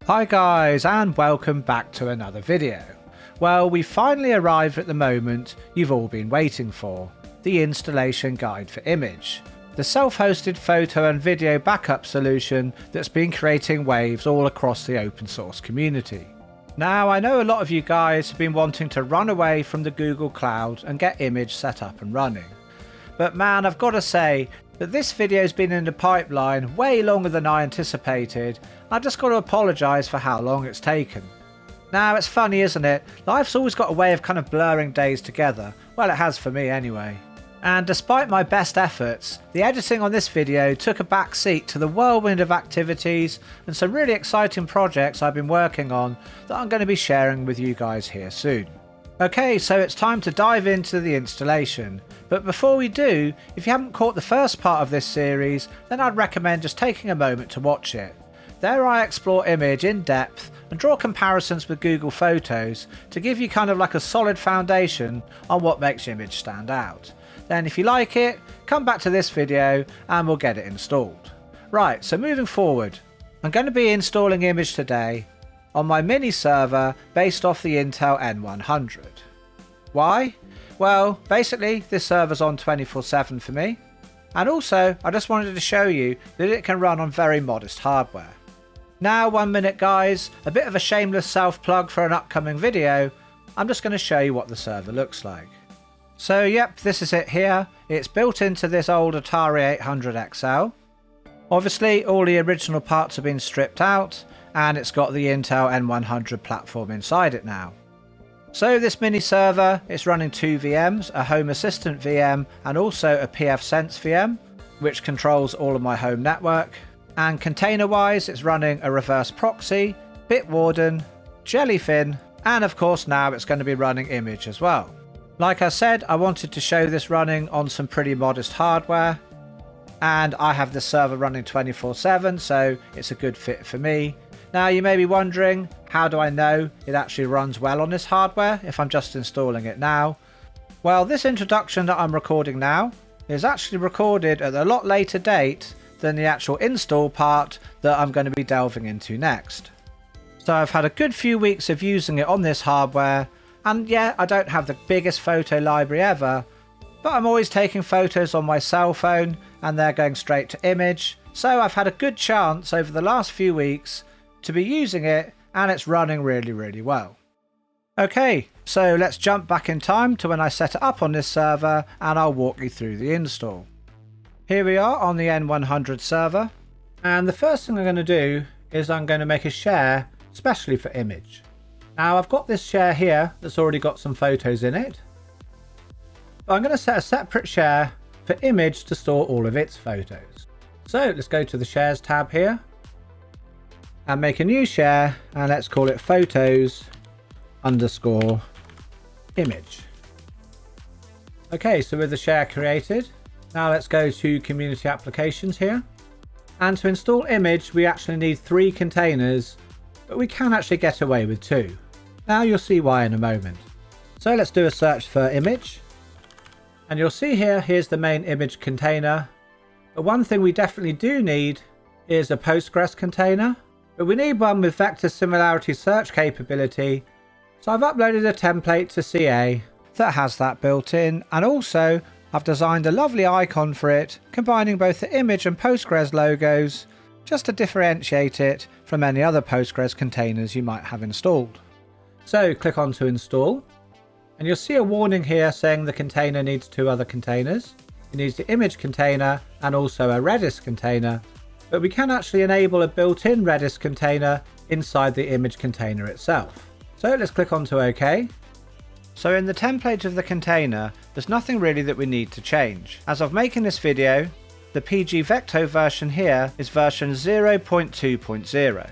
Hi guys, and welcome back to another video. Well, we finally arrived at the moment you've all been waiting for, the installation guide for Immich, the self-hosted photo and video backup solution that's been creating waves all across the open source community. Now, I know a lot of you guys have been wanting to run away from the Google Cloud and get Immich set up and running. But man, I've got to say that this video's been in the pipeline way longer than I anticipated. I just got to apologise for how long it's taken. Now, it's funny, isn't it? Life's always got a way of kind of blurring days together. Well, it has for me anyway. And despite my best efforts, the editing on this video took a back seat to the whirlwind of activities and some really exciting projects I've been working on that I'm going to be sharing with you guys here soon. Okay, so it's time to dive into the installation. But before we do, if you haven't caught the first part of this series, then I'd recommend just taking a moment to watch it. There I explore Immich in depth and draw comparisons with Google Photos to give you kind of like a solid foundation on what makes Immich stand out. Then if you like it, come back to this video and we'll get it installed. Right, so moving forward, I'm going to be installing Immich today on my mini server based off the Intel N100. Why? Well, basically this server's on 24/7 for me, and also I just wanted to show you that it can run on very modest hardware. Now 1 minute guys, a bit of a shameless self-plug for an upcoming video. I'm just going to show you what the server looks like. So yep, this is it here. It's built into this old Atari 800 XL. Obviously all the original parts have been stripped out, and it's got the Intel N100 platform inside it now. So this mini server, it's running two VMs, a Home Assistant VM and also a pfSense VM, which controls all of my home network. And container wise, it's running a reverse proxy, Bitwarden, Jellyfin, and of course now it's going to be running Immich as well. Like I said, I wanted to show this running on some pretty modest hardware, and I have the server running 24/7, so it's a good fit for me. Now you may be wondering, how do I know it actually runs well on this hardware if I'm just installing it now? Well, this introduction that I'm recording now is actually recorded at a lot later date than the actual install part that I'm going to be delving into next. So I've had a good few weeks of using it on this hardware, and yeah, I don't have the biggest photo library ever, but I'm always taking photos on my cell phone and they're going straight to Immich, so I've had a good chance over the last few weeks to be using it, and it's running really well. Okay, so let's jump back in time to when I set it up on this server and I'll walk you through the install. Here we are on the N100 server, and the first thing I'm going to do is I'm going to make a share especially for Immich. Now I've got this share here that's already got some photos in it, but I'm going to set a separate share for Immich to store all of its photos. So let's go to the shares tab here and make a new share, and let's call it photos _ Immich. Okay, so with the share created, now let's go to community applications here, and to install Immich we actually need 3 containers, but we can actually get away with 2. Now you'll see why in a moment. So let's do a search for Immich, and you'll see here's the main Immich container, but one thing we definitely do need is a Postgres container. But we need one with vector similarity search capability, so I've uploaded a template to CA that has that built in, and also I've designed a lovely icon for it combining both the Immich and Postgres logos just to differentiate it from any other Postgres containers you might have installed. So click on to install, and you'll see a warning here saying the container needs 2 other containers. It needs the Immich container and also a Redis container. But we can actually enable a built-in Redis container inside the Immich container itself. So let's click on to OK. So in the template of the container, there's nothing really that we need to change. As of making this video, the PG Vecto version here is version 0.2.0.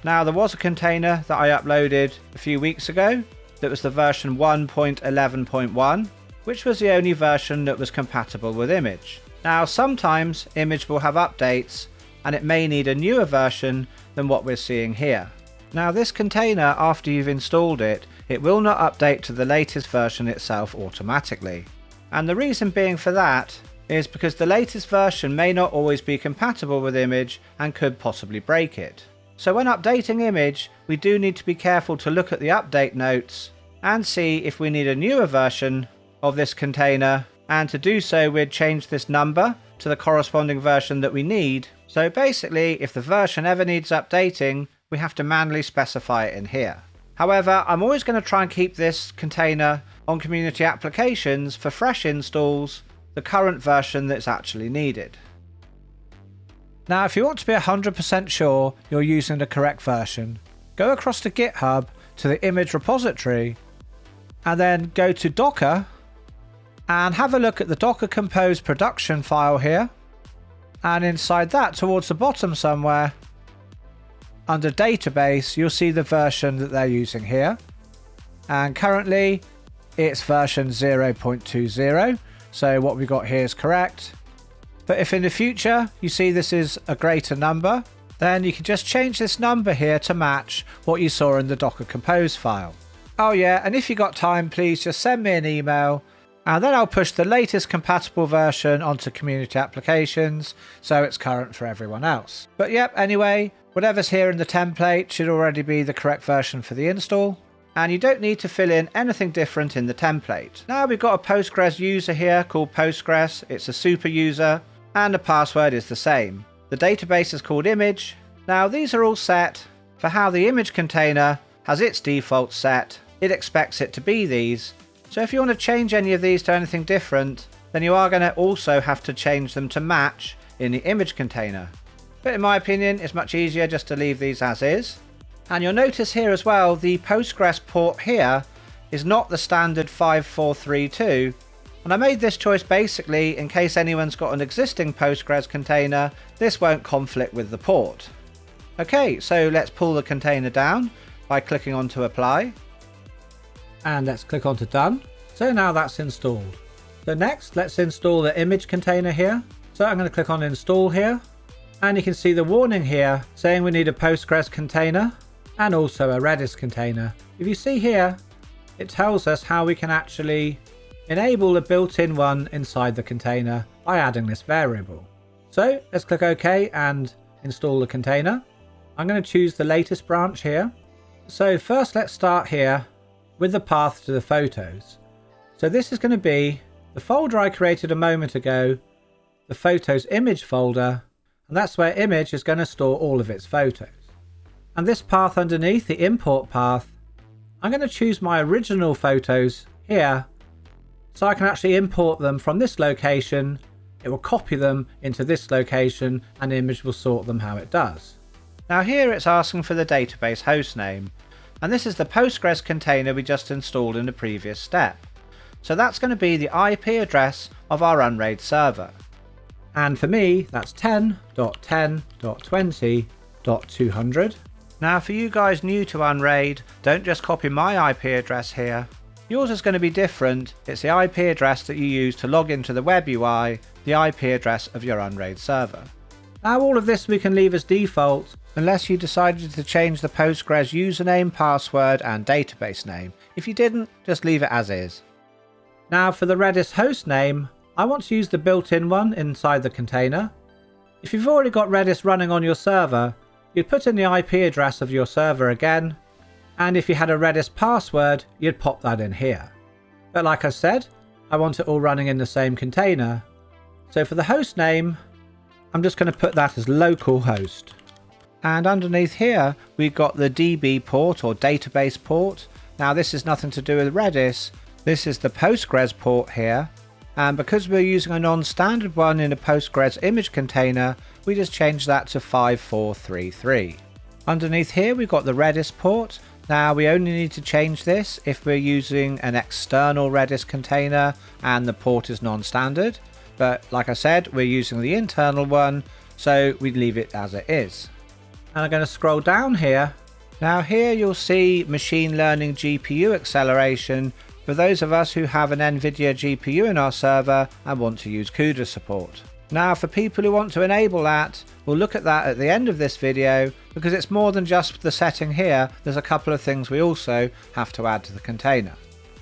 Now there was a container that I uploaded a few weeks ago that was the version 1.11.1, which was the only version that was compatible with Immich. Now sometimes Immich will have updates, and it may need a newer version than what we're seeing here. Now this container, after you've installed it, it will not update to the latest version itself automatically. And the reason being for that is because the latest version may not always be compatible with Immich and could possibly break it. So when updating Immich, we do need to be careful to look at the update notes and see if we need a newer version of this container, and to do so we'd change this number to the corresponding version that we need. So basically, if the version ever needs updating, we have to manually specify it in here. However, I'm always going to try and keep this container on community applications for fresh installs, the current version that's actually needed. Now, if you want to be 100% sure you're using the correct version, go across to GitHub to the Immich repository and then go to Docker and have a look at the Docker Compose production file here. And inside that, towards the bottom somewhere, under database, you'll see the version that they're using here. And currently it's version 0.20. So what we got here is correct. But if in the future you see this is a greater number, then you can just change this number here to match what you saw in the Docker Compose file. Oh yeah, and if you got time, please just send me an email and then I'll push the latest compatible version onto community applications so it's current for everyone else. But yep, anyway, whatever's here in the template should already be the correct version for the install, and you don't need to fill in anything different in the template. Now we've got a Postgres user here called Postgres. It's a super user and the password is the same. The database is called Immich. Now these are all set for how the Immich container has its default set. It expects it to be these. So if you want to change any of these to anything different, then you are going to also have to change them to match in the Immich container. But in my opinion, it's much easier just to leave these as is. And you'll notice here as well, the Postgres port here is not the standard 5432. And I made this choice basically in case anyone's got an existing Postgres container, this won't conflict with the port. Okay, so let's pull the container down by clicking onto apply. And let's click onto done. So now that's installed. So next, let's install the Immich container here. So I'm going to click on install here. And you can see the warning here saying we need a Postgres container and also a Redis container. If you see here, it tells us how we can actually enable a built-in one inside the container by adding this variable. So let's click OK and install the container. I'm going to choose the latest branch here. So first let's start here with the path to the photos. So this is going to be the folder I created a moment ago, the photos image folder, and that's where Immich is going to store all of its photos. And this path underneath, the import path, I'm going to choose my original photos here so I can actually import them from this location. It will copy them into this location and Immich will sort them how it does. Now here it's asking for the database hostname, and this is the Postgres container we just installed in the previous step. So that's going to be the IP address of our Unraid server. And for me, that's 10.10.20.200. Now for you guys new to Unraid, don't just copy my IP address here. Yours is going to be different. It's the IP address that you use to log into the web UI, the IP address of your Unraid server. Now all of this we can leave as default, unless you decided to change the Postgres username, password and database name. If you didn't, just leave it as is. Now for the Redis hostname, I want to use the built-in one inside the container. If you've already got Redis running on your server, you'd put in the IP address of your server again, and if you had a Redis password, you'd pop that in here. But like I said, I want it all running in the same container. So for the host name, I'm just going to put that as localhost. And underneath here, we've got the DB port or database port. Now this is nothing to do with Redis. This is the Postgres port here. And because we're using a non-standard one in a Postgres image container, we just change that to 5433. Underneath here, we've got the Redis port. Now we only need to change this if we're using an external Redis container and the port is non-standard. But like I said, we're using the internal one, so we leave it as it is. And I'm going to scroll down here. Now here you'll see machine learning GPU acceleration for those of us who have an NVIDIA GPU in our server and want to use CUDA support. Now for people who want to enable that, we'll look at that at the end of this video, because it's more than just the setting here. There's a couple of things we also have to add to the container.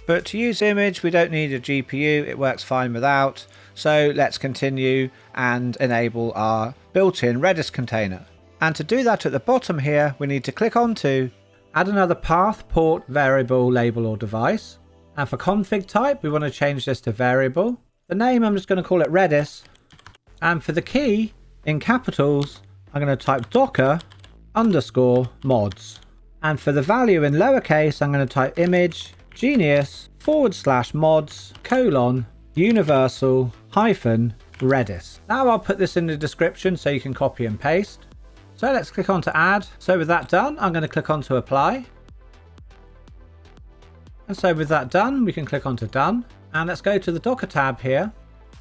But to use Immich, we don't need a GPU, it works fine without. So let's continue and enable our built-in Redis container. And to do that at the bottom here, we need to click onto add another path, port, variable, label or device. And for config type, we want to change this to variable. The name, I'm just going to call it Redis. And for the key, in capitals, I'm going to type docker underscore mods. And for the value in lowercase, I'm going to type Immich genius /mods universal Redis. Now I'll put this in the description so you can copy and paste. So let's click on to add. So with that done, I'm going to click on to apply. And so with that done, we can click on to done. And let's go to the Docker tab here.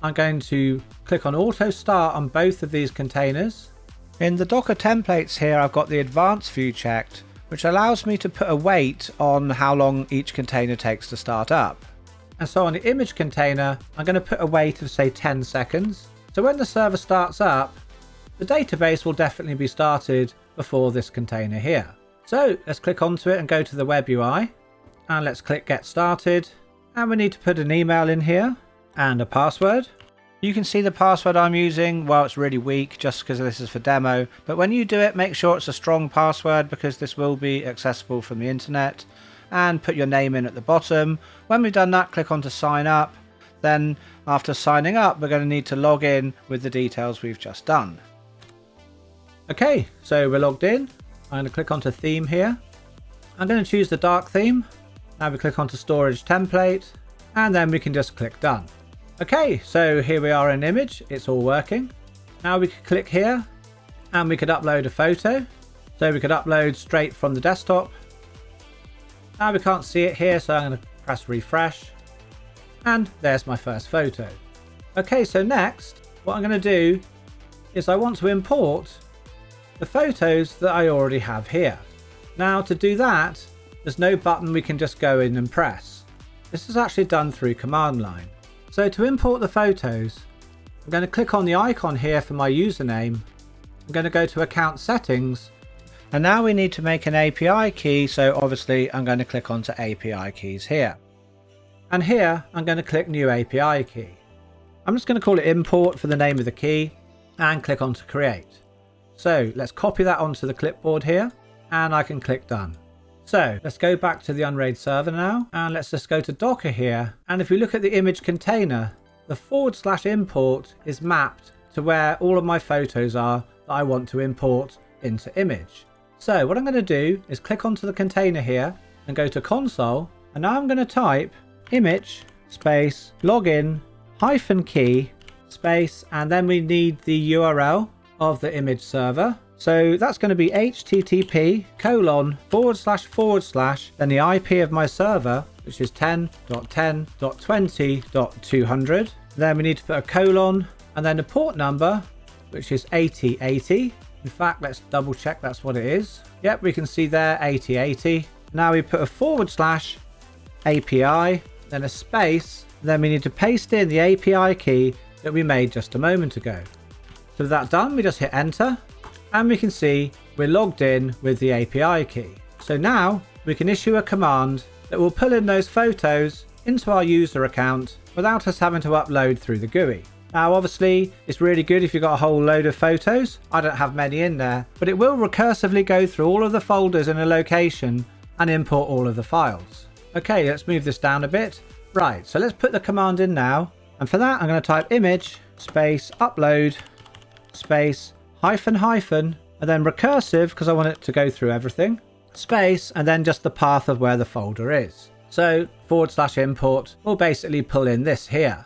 I'm going to click on auto start on both of these containers. In the Docker templates here, I've got the advanced view checked, which allows me to put a wait on how long each container takes to start up. And so on the Immich container, I'm going to put a wait of say 10 seconds. So when the server starts up, the database will definitely be started before this container here. So let's click onto it and go to the web UI. And let's click get started. And we need to put an email in here and a password. You can see the password I'm using. Well, it's really weak just because this is for demo. But when you do it, make sure it's a strong password because this will be accessible from the internet. And put your name in at the bottom. When we've done that, click on to sign up. Then after signing up, we're going to need to log in with the details we've just done. Okay, so we're logged in. I'm going to click onto theme here. I'm going to choose the dark theme. Now we click onto storage template and then we can just click done. Okay, so here we are in Immich. It's all working. Now we could click here and we could upload a photo. So we could upload straight from the desktop. Now we can't see it here, so I'm going to press refresh. And there's my first photo. Okay, so next, what I'm going to do is I want to import the photos that I already have here. Now to do that, there's no button we can just go in and press. This is actually done through command line. So to import the photos, I'm going to click on the icon here for my username. I'm going to go to account settings. And now we need to make an API key. So obviously I'm going to click onto API keys here. And here I'm going to click new API key. I'm just going to call it import for the name of the key and click on to create. So let's copy that onto the clipboard here and I can click done. So let's go back to the Unraid server now and let's just go to Docker here. And if we look at the Immich container, the /import is mapped to where all of my photos are that I want to import into Immich. So what I'm going to do is click onto the container here and go to console. And now I'm going to type Immich space login -key space and then we need the URL of the Immich server. So that's going to be http:// then the IP of my server, which is 10.10.20.200. Then we need to put a colon and then the port number, which is 8080. In fact, let's double check that's what it is. Yep, we can see there 8080. Now we put a /API, then a space, then we need to paste in the API key that we made just a moment ago. So with that done, we just hit enter and we can see we're logged in with the API key. So now we can issue a command that will pull in those photos into our user account without us having to upload through the GUI. Now obviously it's really good if you've got a whole load of photos. I don't have many in there, but it will recursively go through all of the folders in a location and import all of the files. Okay, let's move this down a bit. Right, so let's put the command in now. And for that, I'm going to type Immich space upload space --, and then recursive, because I want it to go through everything, space, and then just the path of where the folder is. So /import will basically pull in this here.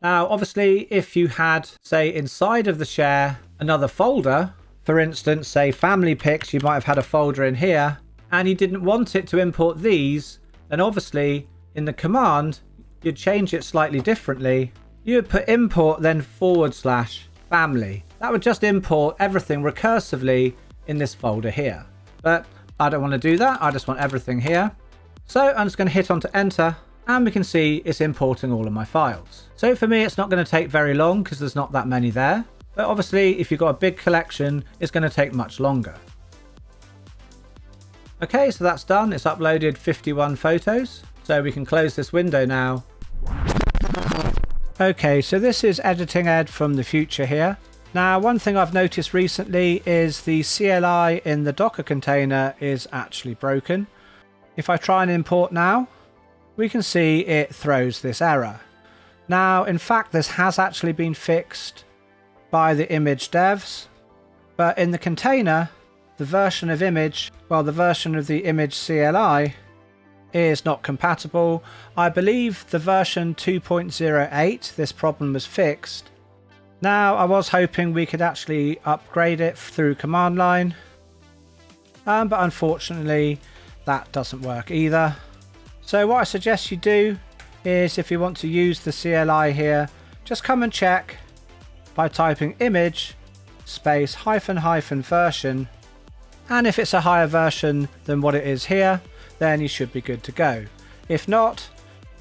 Now, obviously, if you had, say, inside of the share, another folder, for instance, say family pics, you might have had a folder in here, and you didn't want it to import these, then obviously in the command, you'd change it slightly differently. You would put import then /family. That would just import everything recursively in this folder here. But I don't want to do that. I just want everything here. So I'm just going to hit on to enter and we can see it's importing all of my files. So for me, it's not going to take very long because there's not that many there. But obviously, if you've got a big collection, it's going to take much longer. Okay, so that's done. It's uploaded 51 photos. So we can close this window now. Okay, so this is Editing Ed from the future here. Now, one thing I've noticed recently is the CLI in the Docker container is actually broken. If I try and import now, we can see it throws this error. Now, in fact, this has actually been fixed by the Immich devs, but in the container, the version of Immich, well, the version of the Immich CLI is not compatible. I believe the version 2.08, this problem was fixed. Now, I was hoping we could actually upgrade it through command line, but unfortunately that doesn't work either. So what I suggest you do is, if you want to use the CLI here, just come and check by typing image space -- version, and if it's a higher version than what it is here, then you should be good to go. If not,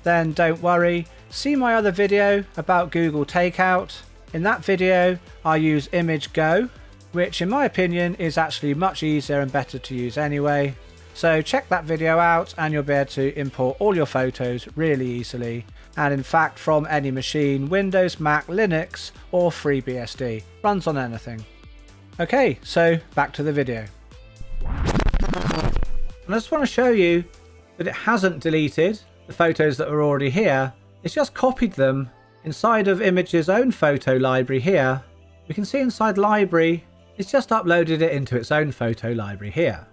then don't worry, see my other video about Google Takeout. In that video I use Immich Go, which in my opinion is actually much easier and better to use anyway. So check that video out and you'll be able to import all your photos really easily, and in fact from any machine, Windows, Mac, Linux or FreeBSD, runs on anything. Okay, so back to the video. And I just want to show you that it hasn't deleted the photos that are already here, it's just copied them inside of Immich's own photo library here. We can see inside library, it's just uploaded it into its own photo library here.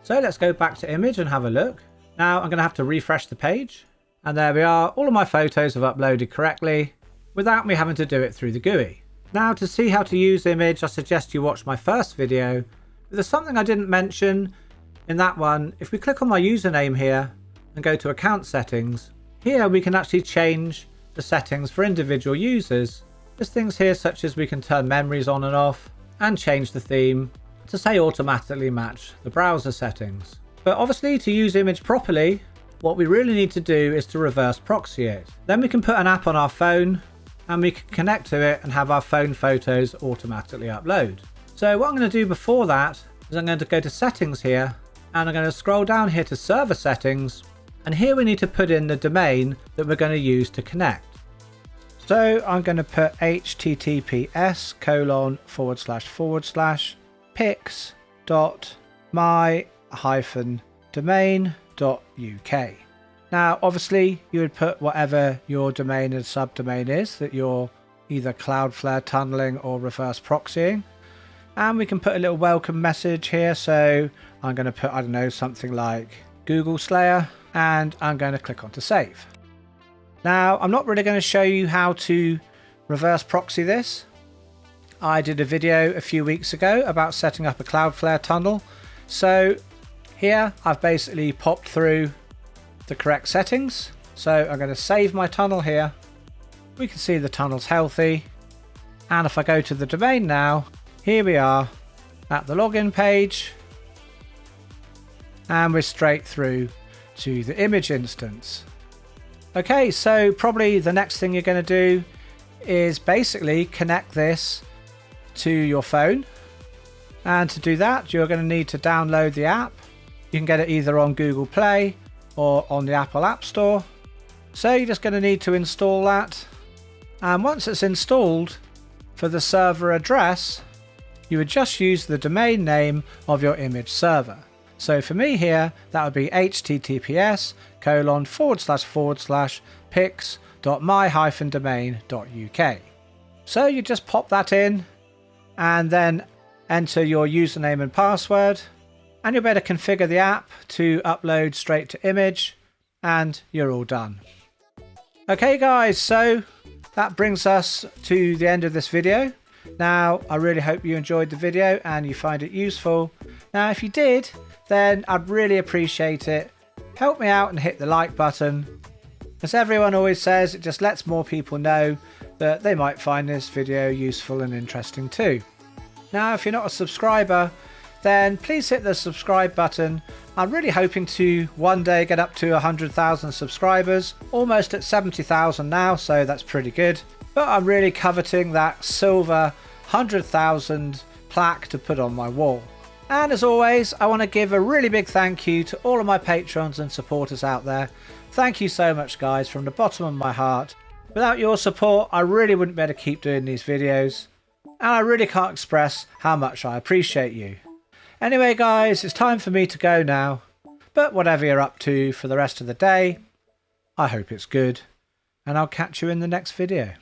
So let's go back to Immich and have a look. Now I'm going to have to refresh the page, and there we are, all of my photos have uploaded correctly without me having to do it through the GUI. Now, to see how to use Immich, I suggest you watch my first video. But there's something I didn't mention in that one. If we click on my username here and go to account settings, here we can actually change the settings for individual users. There's things here such as we can turn memories on and off and change the theme to say automatically match the browser settings. But obviously, to use Immich properly, what we really need to do is to reverse proxy it. Then we can put an app on our phone and we can connect to it and have our phone photos automatically upload. So what I'm going to do before that is I'm going to go to settings here, and I'm going to scroll down here to server settings, and here we need to put in the domain that we're going to use to connect. So I'm going to put https://pix.my-domain.uk. Now obviously you would put whatever your domain and subdomain is that you're either Cloudflare tunneling or reverse proxying. And we can put a little welcome message here, so I'm going to put, I don't know, something like Google Slayer, and I'm going to click on to save. Now I'm not really going to show you how to reverse proxy this. I did a video a few weeks ago about setting up a Cloudflare tunnel. So here I've basically popped through the correct settings. So I'm going to save my tunnel here. We can see the tunnel's healthy. And if I go to the domain now, here we are at the login page. And we're straight through to the Immich instance. Okay, so probably the next thing you're going to do is basically connect this to your phone. And to do that, you're going to need to download the app. You can get it either on Google Play or on the Apple App Store. So you're just going to need to install that. And once it's installed, for the server address, you would just use the domain name of your Immich server. So for me here, that would be https://pix.my-domain.uk. So you just pop that in and then enter your username and password, and you'll be able to configure the app to upload straight to Immich, and you're all done. Okay guys, so that brings us to the end of this video. Now I really hope you enjoyed the video and you find it useful. Now if you did, then I'd really appreciate it. Help me out and hit the like button. As everyone always says, it just lets more people know that they might find this video useful and interesting too. Now if you're not a subscriber, then please hit the subscribe button. I'm really hoping to one day get up to 100,000 subscribers, almost at 70,000 now, so that's pretty good. But I'm really coveting that silver 100,000 plaque to put on my wall. And as always, I want to give a really big thank you to all of my patrons and supporters out there. Thank you so much guys, from the bottom of my heart. Without your support, I really wouldn't be able to keep doing these videos. and I really can't express how much I appreciate you. Anyway guys, it's time for me to go now, but whatever you're up to for the rest of the day, I hope it's good, and I'll catch you in the next video.